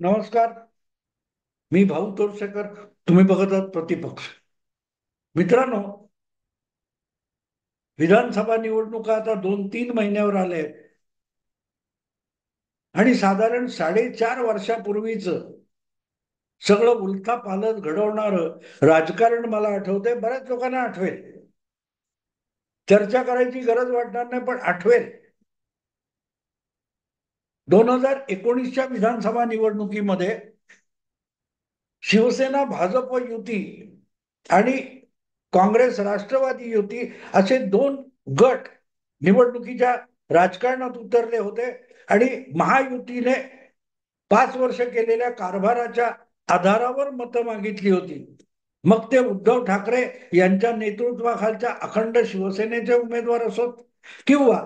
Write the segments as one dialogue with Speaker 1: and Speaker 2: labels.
Speaker 1: नमस्कार. मी भाऊ तोरसेकर. तुम्ही बघत आहात प्रतिपक्ष. मित्रांनो, विधानसभा निवडणुका आता 2-3 महिन्यावर आले आणि साधारण 4.5 वर्षापूर्वीच सगळं उलथापालथ घडवणारं राजकारण मला आठवतंय. बऱ्याच लोकांना आठवेल. चर्चा करायची गरज वाटणार नाही, पण आठवेल. 2019च्या विधानसभा निवडणुकीमध्ये शिवसेना भाजप युती आणि काँग्रेस राष्ट्रवादी युती असे दोन गट निवडणुकीच्या राजकारणात उतरले होते आणि महायुतीने 5 वर्ष केलेल्या कारभाराच्या आधारावर मतं मागितली होती. मग ते उद्धव ठाकरे यांच्या नेतृत्वाखालच्या अखंड शिवसेनेचे उमेदवार असोत किंवा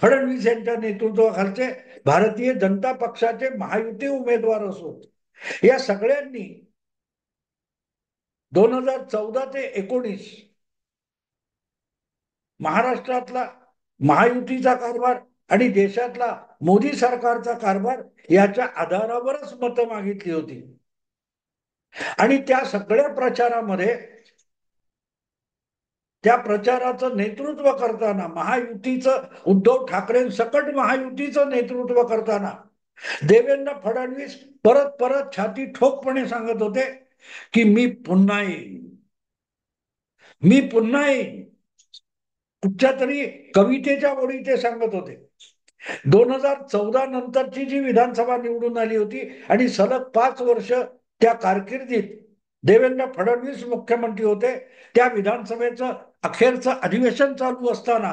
Speaker 1: फडणवीस यांच्या नेतृत्वाखालचे भारतीय जनता पक्षाचे महायुती उमेदवार असोत, या सगळ्यांनी 2014 ते 19 महाराष्ट्रातला महायुतीचा कारभार आणि देशातला मोदी सरकारचा कारभार याच्या आधारावरच मतं मागितली होती. आणि त्या सगळ्या प्रचारामध्ये त्या प्रचाराचं नेतृत्व करताना महायुतीचं उद्धव ठाकरे सकट महायुतीचं नेतृत्व करताना देवेंद्र फडणवीस परत परत छाती ठोकपणे सांगत होते की मी पुन्हा येईन, मी पुन्हा येईन. कुठच्या तरी कवितेच्या ओळी ते सांगत होते. 2014 नंतरची जी विधानसभा निवडून आली होती आणि सलग 5 वर्ष त्या कारकिर्दीत देवेंद्र फडणवीस मुख्यमंत्री होते, त्या विधानसभेचं अखेरचं अधिवेशन चालू असताना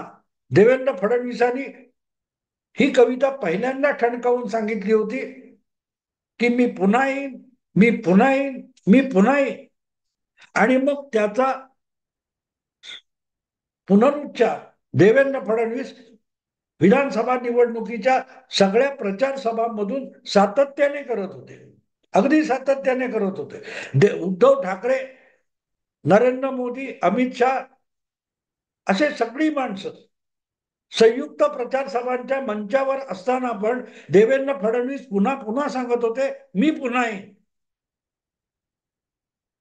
Speaker 1: देवेंद्र फडणवीसांनी ही कविता पहिल्यांदा ठणकावून सांगितली होती की मी पुन्हा येईन, मी पुन्हा येईन, मी पुन्हा येईन. आणि मग त्याचा पुनरुच्चार देवेंद्र फडणवीस विधानसभा निवडणुकीच्या सगळ्या प्रचार सभांमधून सातत्याने करत होते. अगदी सातत्याने करत होते. उद्धव ठाकरे, नरेंद्र मोदी, अमित शहा असे सगळी माणसं संयुक्त प्रचार सभांच्या मंचावर असताना पण देवेंद्र फडणवीस पुन्हा पुन्हा सांगत होते मी पुन्हा येईन.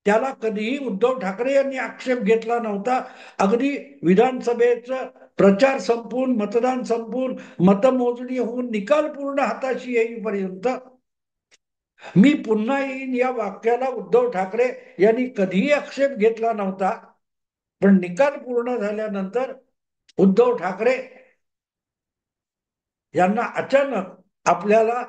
Speaker 1: त्याला कधीही उद्धव ठाकरे यांनी आक्षेप घेतला नव्हता. अगदी विधानसभेचं प्रचार संपून, मतदान संपून, मतमोजणी होऊन निकाल पूर्ण हाताशी येईपर्यंत मी पुन्हा येईन या वाक्याला उद्धव ठाकरे यांनी कधीही आक्षेप घेतला नव्हता. पण निकाल पूर्ण झाल्यानंतर उद्धव ठाकरे यांना अचानक आपल्याला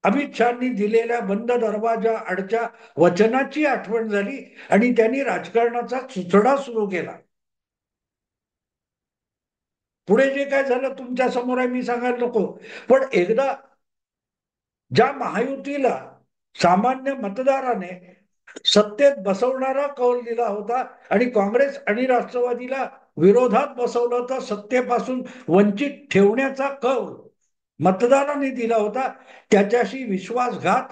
Speaker 1: अमित शहानी दिलेल्या बंद दरवाजा आडच्या वचनाची आठवण झाली आणि त्यांनी राजकारणाचा सुचडा सुरू केला. पुढे जे काय झालं तुमच्या समोर आहे, मी सांगायला नको. पण एकदा ज्या महायुतीला सामान्य मतदाराने सत्तेत बसवणारा कौल दिला होता आणि काँग्रेस आणि राष्ट्रवादीला विरोधात बसवलं तर सत्तेपासून वंचित ठेवण्याचा कौल मतदारांनी दिला होता, त्याच्याशी विश्वासघात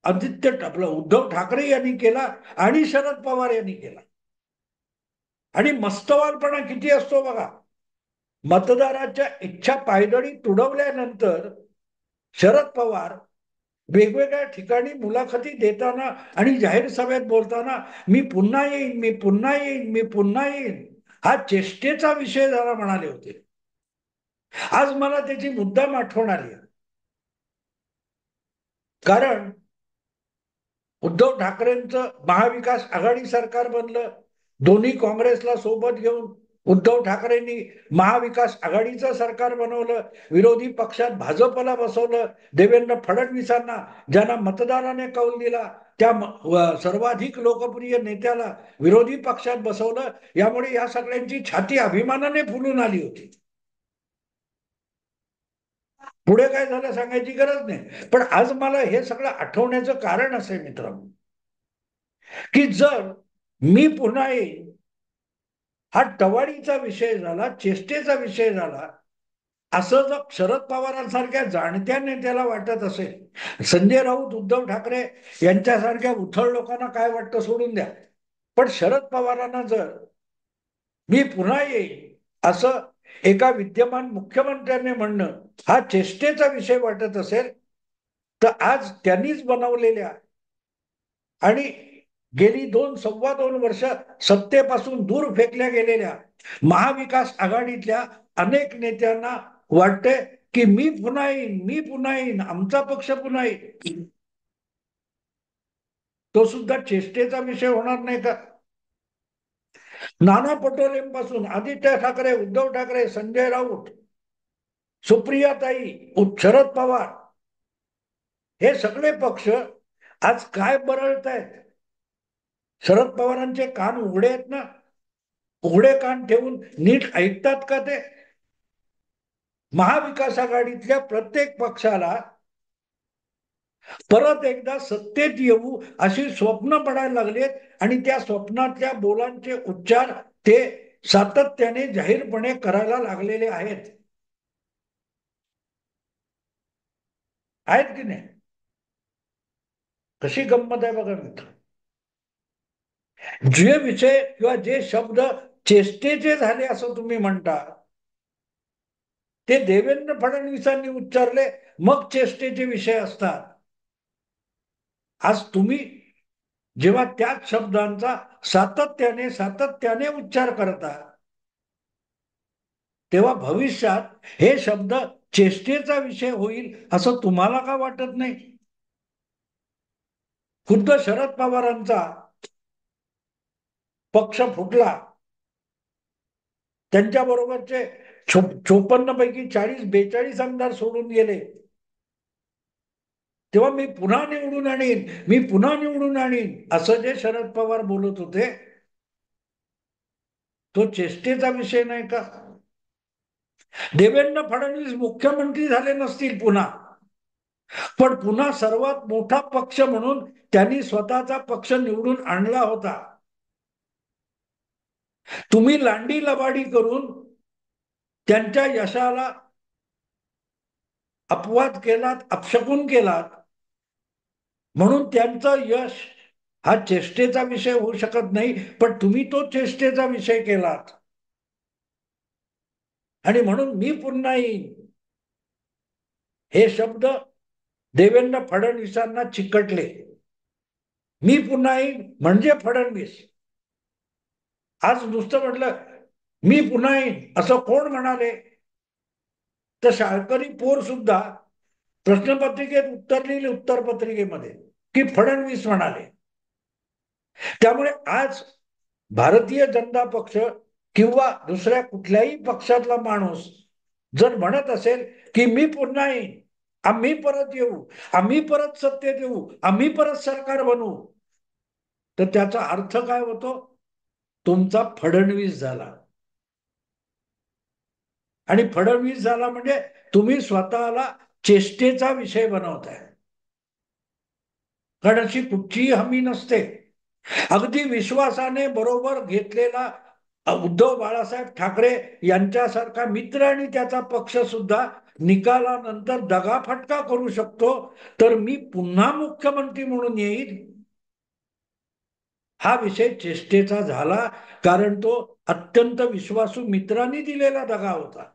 Speaker 1: आपलं उद्धव ठाकरे यांनी केला आणि शरद पवार यांनी केला. आणि मस्तवालपणा किती असतो बघा. मतदाराच्या इच्छा पायदळी तुडवल्यानंतर शरद पवार वेगवेगळ्या ठिकाणी मुलाखती देताना आणि जाहीर सभेत बोलताना मी पुन्हा येईन, मी पुन्हा येईन, मी पुन्हा येईन हा चेष्टेचा विषय झाला म्हणाले होते. आज मला त्याची मुद्दाम आठवण आली. कारण उद्धव ठाकरेंचं महाविकास आघाडी सरकार बनलं. दोन्ही काँग्रेसला सोबत घेऊन उद्धव ठाकरेंनी महाविकास आघाडीचं सरकार बनवलं. विरोधी पक्षात भाजपला बसवलं. देवेंद्र फडणवीसांना, ज्यांना मतदाराने कौल दिला, त्या सर्वाधिक लोकप्रिय नेत्याला विरोधी पक्षात बसवलं. यामुळे या सगळ्यांची छाती अभिमानाने फुलून आली होती. पुढे काय झालं सांगायची गरज नाही. पण आज मला हे सगळं आठवण्याचं कारण असे मित्रांनो की जर मी पुन्हा येईन हा टवाळीचा विषय झाला, चेष्टेचा विषय झाला, असं जर शरद पवारांसारख्या जाणत्या नेत्याला वाटत असेल, संजय राऊत, उद्धव ठाकरे यांच्यासारख्या उथळ लोकांना काय वाटतं सोडून द्या. पण शरद पवारांना जर मी पुन्हा येईन असं एका विद्यमान मुख्यमंत्र्याने म्हणणं हा चेष्टेचा विषय वाटत असेल, तर आज त्यांनीच बनवलेल्या आणि गेली 2 वर्ष सत्तेपासून दूर फेकल्या गेलेल्या महाविकास आघाडीतल्या अनेक नेत्यांना वाटतंय की मी पुन्हा येईन, मी पुन्हा येईन, आमचा पक्ष पुन्हा येईल. तो सुद्धा चेष्टेचा विषय होणार नाही का? नाना पटोलेंपासून आदित्य ठाकरे, उद्धव ठाकरे, संजय राऊत, सुप्रियाताई, शरद पवार, हे सगळे पक्ष आज काय बरळत आहेत? शरद पवारांचे कान उघडे आहेत ना? उघडे कान ठेवून नीट ऐकतात का ते? महाविकास आघाडीतल्या प्रत्येक पक्षाला परत एकदा सत्तेत येऊ अशी स्वप्न पडायला लागलेत आणि त्या स्वप्नातल्या बोलांचे उच्चार ते सातत्याने जाहीरपणे करायला लागलेले आहेत. आहेत की नाही? कशी गंमत आहे बघा मित्र. जे विषय किंवा जे शब्द चेष्टेचे झाले असं तुम्ही म्हणता, ते देवेंद्र फडणवीसांनी उच्चारले मग चेष्टेचे विषय असतात. आज तुम्ही जेव्हा त्याच शब्दांचा सातत्याने उच्चार करता, तेव्हा भविष्यात हे शब्द चेष्टेचा विषय होईल असं तुम्हाला का वाटत नाही? खुद्द शरद पवारांचा पक्ष फुटला, त्यांच्या बरोबरचे 54 पैकी 40-42 आमदार सोडून गेले, तेव्हा मी पुन्हा निवडून आणीन, मी पुन्हा निवडून आणीन असं जे शरद पवार बोलत होते, तो चेष्टेचा विषय नाही का? देवेंद्र फडणवीस मुख्यमंत्री झाले नसतील पुन्हा, पण पुन्हा सर्वात मोठा पक्ष म्हणून त्यांनी स्वतःचा पक्ष निवडून आणला होता. तुम्ही लांडी लबाडी करून त्यांच्या यशाला अपवाद केलात, अपशकुन केलात, म्हणून त्यांचं यश हा चेष्टेचा विषय होऊ शकत नाही, पण तुम्ही तो चेष्टेचा विषय केलात. आणि म्हणून मी पुन्हा येईन हे शब्द देवेंद्र फडणवीसांना चिकटले. मी पुन्हा येईन म्हणजे फडणवीस. आज नुसतं म्हटलं मी पुन्हा येईन असं कोण म्हणाले? तर शाळकरी पोर सुद्धा प्रश्नपत्रिकेत उत्तर लिहिले, उत्तर पत्रिकेमध्ये, की फडणवीस म्हणाले. त्यामुळे आज भारतीय जनता पक्ष किंवा दुसऱ्या कुठल्याही पक्षातला माणूस जर म्हणत असेल की मी पुन्हा येईन, आम्ही परत येऊ, आम्ही परत सत्तेत येऊ, आम्ही परत सरकार बनवू, तर त्याचा अर्थ काय होतो? तुमचा फडणवीस झाला. आणि फडणवीस झाला म्हणजे तुम्ही स्वतःला चेष्टेचा विषय बनवताय. कारण अशी कुठचीही हमी नसते. अगदी विश्वासाने बरोबर घेतलेला उद्धव बाळासाहेब ठाकरे यांच्यासारखा मित्र आणि त्याचा पक्ष सुद्धा निकालानंतर दगाफटका करू शकतो, तर मी पुन्हा मुख्यमंत्री म्हणून येईल हा विषय चेष्टेचा झाला, कारण तो अत्यंत विश्वासू मित्रांनी दिलेला दगा होता.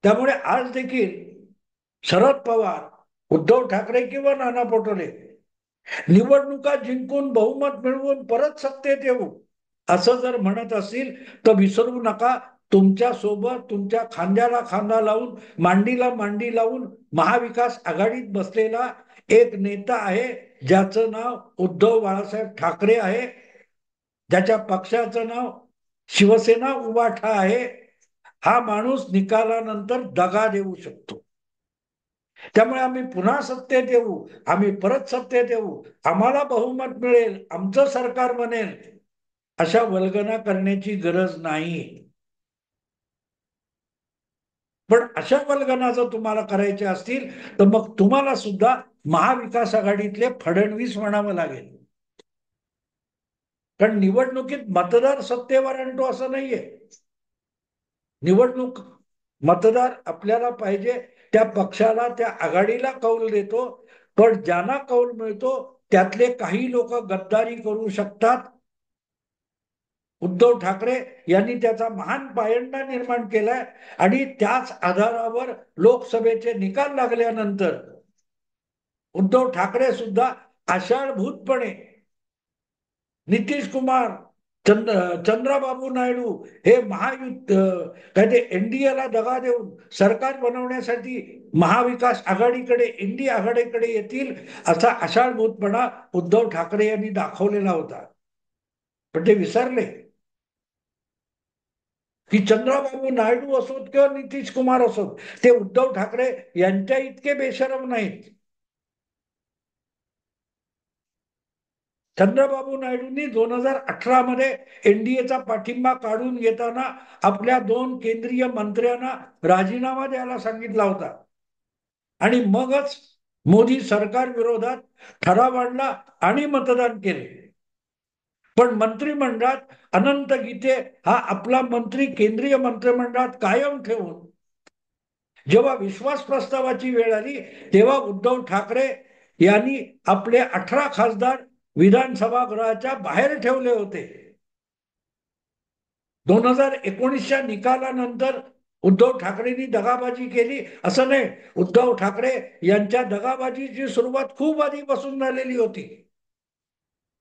Speaker 1: त्यामुळे आज देखील शरद पवार, उद्धव ठाकरे किंवा नाना पटोले निवडणुका जिंकून बहुमत मिळवून परत सत्तेत येऊ असं जर म्हणत असतील, तर विसरू नका तुमच्या सोबत, तुमच्या खांद्याला खांदा लावून, मांडीला मांडी लावून महाविकास आघाडीत बसलेला एक नेता आहे, ज्याचं नाव उद्धव बाळासाहेब ठाकरे आहे, ज्याच्या पक्षाचं नाव शिवसेना उभाठा आहे. हा माणूस निकालानंतर दगा देऊ शकतो. त्यामुळे आम्ही पुन्हा सत्तेत येऊ, आम्ही परत सत्तेत येऊ, आम्हाला बहुमत मिळेल, आमचं सरकार बनेल, अशा वल्गना करण्याची गरज नाही. पण अशा वल्गना जर तुम्हाला करायच्या असतील, तर मग तुम्हाला सुद्धा महाविकास आघाडीतले फडणवीस म्हणावं लागेल. कारण निवडणुकीत मतदार सत्तेवर आणतो असं नाहीये. निवडणूक मतदार आपल्याला पाहिजे त्या पक्षाला, त्या आघाडीला कौल देतो, पण ज्यांना कौल मिळतो त्यातले काही लोक गद्दारी करू शकतात, उद्धव ठाकरे यांनी त्याचा महान पायंडा निर्माण केलाय आणि त्याच आधारावर लोकसभेचे निकाल लागल्यानंतर उद्धव ठाकरे सुद्धा आषाढभूतपणे नितीश कुमार, चंद्राबाबू नायडू हे काय ते एनडीएला दगा देऊन सरकार बनवण्यासाठी महाविकास आघाडीकडे इंडी आघाडीकडे येतील असा आषाढभूतपणा उद्धव ठाकरे यांनी दाखवलेला होता. पण ते विसरले की चंद्राबाबू नायडू असोत किंवा नितीश कुमार असोत ते उद्धव ठाकरे यांच्या इतके बेशरम नाहीत. चंद्रबाबू नायडूंनी 2018 मध्ये एनडीएचा पाठिंबा काढून घेताना आपल्या 2 केंद्रीय मंत्र्यांना राजीनामा द्यायला सांगितला होता आणि मगच मोदी सरकार विरोधात ठराव आणला आणि मतदान केले. पण मंत्रिमंडळात अनंत गीते हा आपला मंत्री केंद्रीय मंत्रिमंडळात कायम ठेवून जेव्हा विश्वास प्रस्तावाची वेळ आली तेव्हा उद्धव ठाकरे यांनी आपले 18 खासदार विधानसभा गृहाच्या बाहेर ठेवले होते. 2019च्या निकालानंतर उद्धव ठाकरेंनी दगाबाजी केली असं नाही. उद्धव ठाकरे यांच्या दगाबाजीची सुरुवात खूप आधीपासून झालेली होती.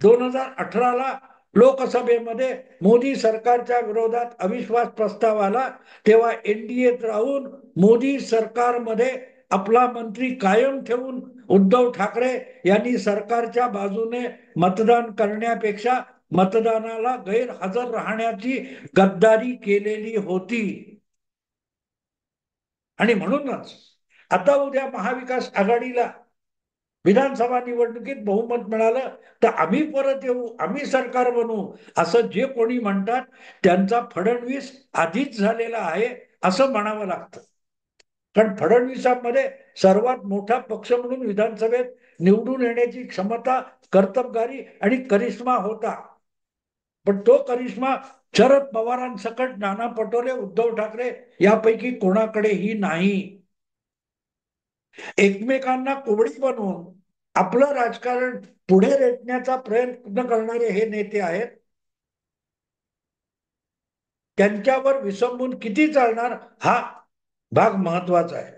Speaker 1: 2018ला लोकसभेमध्ये मोदी सरकारच्या विरोधात अविश्वास प्रस्ताव आला तेव्हा एनडीएत राहून मोदी सरकारमध्ये आपला मंत्री कायम ठेवून उद्धव ठाकरे यांनी सरकारच्या बाजूने मतदान करण्यापेक्षा मतदानाला गैरहजर राहण्याची गद्दारी केलेली होती. आणि म्हणूनच आता उद्या महाविकास आघाडीला विधानसभा निवडणुकीत बहुमत मिळालं तर आम्ही परत येऊ, आम्ही सरकार बनवू असं जे कोणी म्हणतात त्यांचा फडणवीस आधीच झालेला आहे असं म्हणावं लागतं. कारण फडणवीसांमध्ये सर्वात मोठा पक्ष म्हणून विधानसभेत निवडून येण्याची क्षमता, कर्तबगारी आणि करिश्मा होता. पण तो करिश्मा शरद पवारांसकट नाना पटोले, उद्धव ठाकरे यापैकी कोणाकडेही नाही. एकमेकांना कोबडी बनवून आपलं राजकारण पुढे रेटण्याचा प्रयत्न करणारे हे नेते आहेत. त्यांच्यावर विसंबून किती चालणार हा भाग महत्वाचा आहे.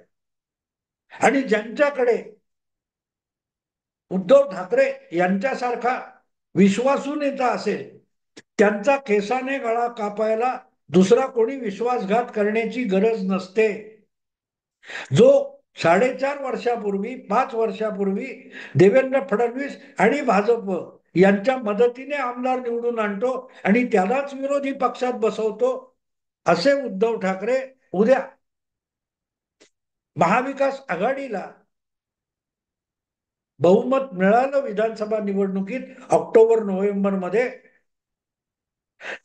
Speaker 1: आणि ज्यांच्याकडे उद्धव ठाकरे यांच्यासारखा विश्वासू नेता असेल त्यांचा केसाने गळा कापायला दुसरा कोणी विश्वासघात करण्याची गरज नसते. जो 4.5 वर्षापूर्वी 5 वर्षापूर्वी देवेंद्र फडणवीस आणि भाजप यांच्या मदतीने आमदार निवडून आणतो आणि त्यालाच विरोधी पक्षात बसवतो असे उद्धव ठाकरे उद्या महाविकास आघाडीला बहुमत मिळालं विधानसभा निवडणुकीत ऑक्टोबर-नोव्हेंबर मध्ये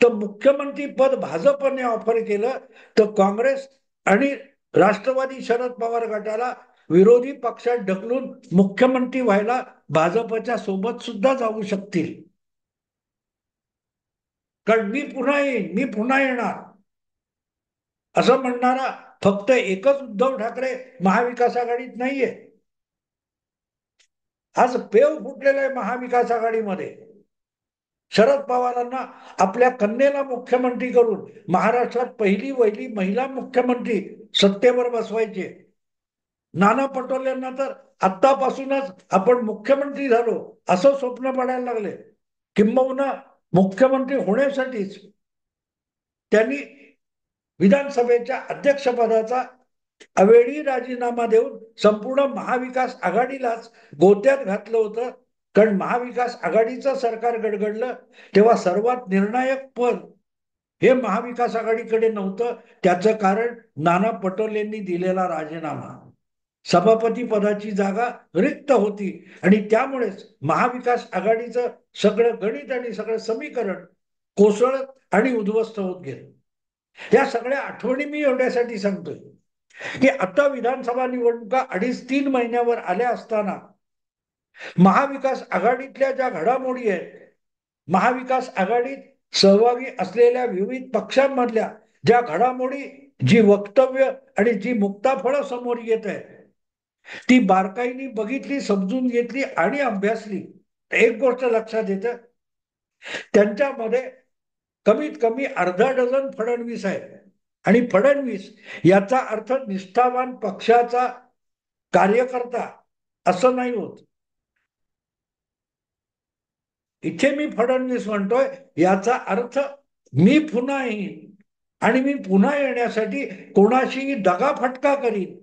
Speaker 1: तर मुख्यमंत्री पद भाजपने ऑफर केलं तर काँग्रेस आणि राष्ट्रवादी शरद पवार गटाला विरोधी पक्षात ढकलून मुख्यमंत्री व्हायला भाजपच्या सोबत सुद्धा जाऊ शकतील. कारण मी पुन्हा येईन, मी पुन्हा येणार असं म्हणणारा फक्त एकच उद्धव ठाकरे महाविकास आघाडीत नाहीये. आज पेव फुटलेला आहे महाविकास आघाडीमध्ये. शरद पवारांना आपल्या कन्येला मुख्यमंत्री करून महाराष्ट्रात पहिली वहिली महिला मुख्यमंत्री सत्तेवर बसवायचे. नाना पटोलेंना तर आतापासूनच आपण मुख्यमंत्री झालो असं स्वप्न पडायला लागले. किंबहुना मुख्यमंत्री होण्यासाठीच त्यांनी विधानसभेच्या अध्यक्षपदाचा अवेळी राजीनामा देऊन संपूर्ण महाविकास आघाडीलाच गोत्यात घातलं होतं. कारण महाविकास आघाडीचं सरकार गडगडलं तेव्हा सर्वात निर्णायक पद हे महाविकास आघाडीकडे नव्हतं. त्याचं कारण नाना पटोलेंनी दिलेला राजीनामा. सभापती पदाची जागा रिक्त होती आणि त्यामुळेच महाविकास आघाडीचं सगळं गणित आणि सगळं समीकरण कोसळत आणि उद्ध्वस्त होत गेलं. या सगळ्या आठवणी मी एवढ्यासाठी सांगतोय की आता विधानसभा निवडणुका 2.5-3 महिन्यावर आल्या असताना महाविकास आघाडीतल्या ज्या घडामोडी आहेत, महाविकास आघाडीत सहभागी असलेल्या विविध पक्षांमधल्या ज्या घडामोडी, जी वक्तव्य आणि जी मुक्ताफळं समोर येत आहेत ती बारकाईने बघितली, समजून घेतली आणि अभ्यासली. एक गोष्ट लक्षात येतं, त्यांच्यामध्ये कमीत कमी अर्धा डझन फडणवीस आहेत. आणि फडणवीस याचा अर्थ निष्ठावान पक्षाचा कार्यकर्ता असं नाही होत. इथे मी फडणवीस म्हणतोय याचा अर्थ मी पुन्हा येईन आणि मी पुन्हा येण्यासाठी कोणाशीही दगाफटका करीन,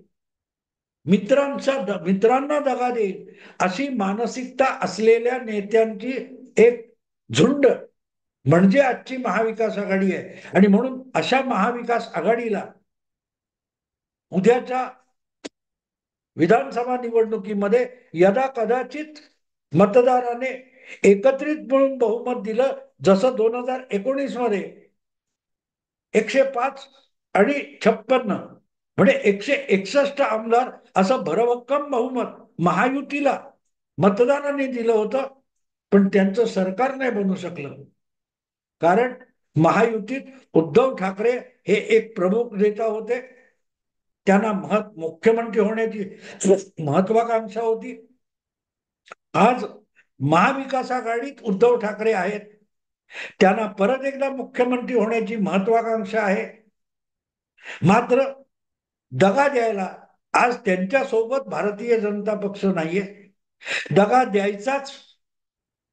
Speaker 1: मित्रांना दगा देईन, अशी मानसिकता असलेल्या नेत्यांची एक झुंड म्हणजे आजची महाविकास आघाडी आहे. आणि म्हणून अशा महाविकास आघाडीला उद्याच्या विधानसभा निवडणुकीमध्ये यदा कदाचित मतदाराने एकत्रित मिळून बहुमत दिलं, जसं 2019 मध्ये 105 आणि 56 म्हणजे 161 आमदार असं भरभक्कम बहुमत महायुतीला मतदारांनी दिलं होतं, पण त्यांचं सरकार नाही बनू शकलं. कारण महायुतीत उद्धव ठाकरे हे एक प्रमुख नेता होते, त्यांना मुख्यमंत्री होण्याची महत्वाकांक्षा होती. आज महाविकास आघाडीत उद्धव ठाकरे आहेत, त्यांना परत एकदा मुख्यमंत्री होण्याची महत्वाकांक्षा आहे. मात्र दगा द्यायला आज त्यांच्या सोबत भारतीय जनता पक्ष नाहीये. दगा द्यायचाच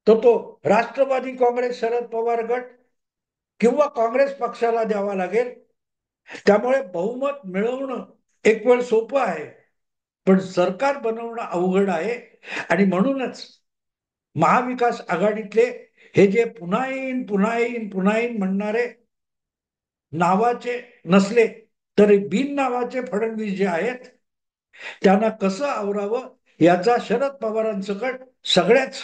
Speaker 1: तो राष्ट्रवादी काँग्रेस, शरद पवार गट किंवा काँग्रेस पक्षाला द्यावा लागेल. त्यामुळे बहुमत मिळवणं एक वेळ सोपं आहे, पण सरकार बनवणं अवघड आहे. आणि म्हणूनच महाविकास आघाडीतले हे जे पुन्हा येईन पुन्हा येईन पुन्हा येईन म्हणणारे नावाचे नसले तरी बिन नावाचे फडणवीस जे आहेत, त्यांना कसं आवरावं याचा शरद पवारांसकट सगळ्याच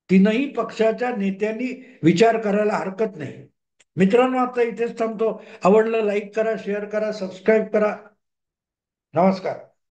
Speaker 1: तीनही पक्षाच्या नेत्यांनी विचार करायला हरकत नाही. मित्रांनो, आता इथेच थांबतो. आवडलं लाईक करा, शेअर करा, सबस्क्राईब करा. नमस्कार.